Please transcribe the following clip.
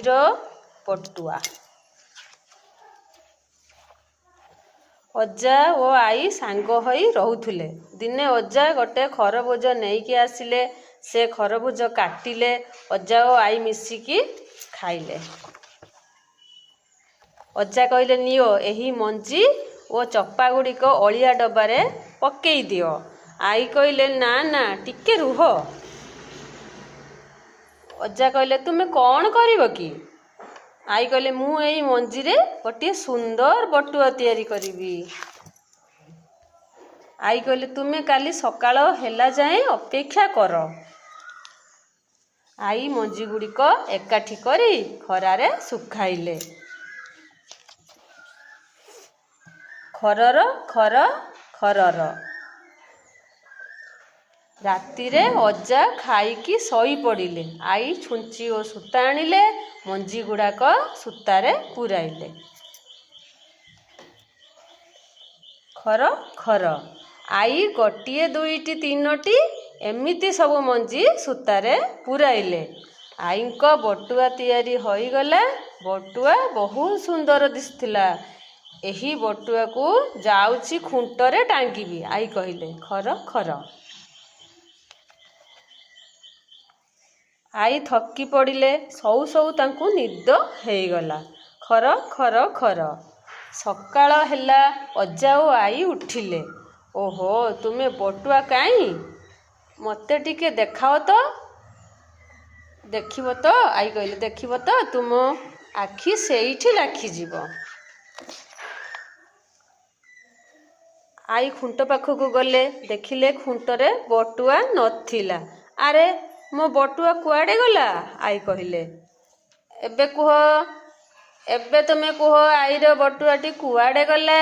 ର ବଟୁଆ। ଅଜା ଓ ଆଈ ସାଙ୍ଗ ହୋଇ ରହୁଥିଲେ। ଦିନେ ଅଜା ଗୋଟେ ଖରଭୁଜ ନେଇକି ଆସିଲେ। ସେ ଖରଭୁଜ କାଟିଲେ। ଅଜା ଓ ଆଈ ମିଶିକି ଖାଇଲେ। ଅଜା କହିଲେ, ନିଅ ଏହି ମଞ୍ଜି ଓ ଚୋପା ଗୁଡ଼ିକ ଅଳିଆ ଡବାରେ ପକେଇ ଦିଅ। ଆଈ କହିଲେ, ନା ନା ଟିକେ ରୁହ। ଅଜା କହିଲେ, ତୁମେ କ'ଣ କରିବ କି? ଆଈ କହିଲେ, ମୁଁ ଏଇ ମଞ୍ଜିରେ ଗୋଟିଏ ସୁନ୍ଦର ବଟୁଆ ତିଆରି କରିବି। ଆଈ କହିଲେ, ତୁମେ କାଲି ସକାଳ ହେଲା ଯାଏଁ ଅପେକ୍ଷା କର। ଆଈ ମଞ୍ଜି ଗୁଡ଼ିକ ଏକାଠି କରି ଖରାରେ ଶୁଖାଇଲେ। ଖରର ରାତିରେ ଅଜା ଖାଇକି ଶୋଇପଡ଼ିଲେ। ଆଈ ଛୁଞ୍ଚି ଓ ସୂତା ଆଣିଲେ। ମଞ୍ଜି ଗୁଡ଼ାକ ସୂତାରେ ପୂରାଇଲେ। ଖର ଆଈ ଗୋଟିଏ ଦୁଇଟି ତିନୋଟି ଏମିତି ସବୁ ମଞ୍ଜି ସୂତାରେ ପୂରାଇଲେ। ଆଈଙ୍କ ବଟୁଆ ତିଆରି ହୋଇଗଲା। ବଟୁଆ ବହୁତ ସୁନ୍ଦର ଦିଶୁଥିଲା। ଏହି ବଟୁଆକୁ ଯାଉଛି ଖୁଣ୍ଟରେ ଟାଙ୍ଗିବି। ଆଈ କହିଲେ, ଖର। ଆଈ ଥକି ପଡ଼ିଲେ। ଶୋଉ ଶୋଉ ତାଙ୍କୁ ନିଦ ହେଇଗଲା। ଖର। ସକାଳ ହେଲା। ଅଜା ଓ ଆଈ ଉଠିଲେ। ଓହୋ, ତୁମେ ବଟୁଆ କାହିଁ? ମୋତେ ଟିକେ ଦେଖାଅ ତ। ଦେଖିବ ତ? ଆଈ କହିଲେ, ଦେଖିବ ତ? ତୁମ ଆଖି ସେଇଠି ଲାଖିଯିବ। ଆଈ ଖୁଣ୍ଟ ପାଖକୁ ଗଲେ। ଦେଖିଲେ ଖୁଣ୍ଟରେ ବଟୁଆ ନଥିଲା। ଆରେ, ମୋ ବଟୁଆ କୁଆଡ଼େ ଗଲା? ଆଈ କହିଲେ, ଏବେ ତୁମେ କୁହ, ଆଈର ବଟୁଆଟି କୁଆଡ଼େ ଗଲା?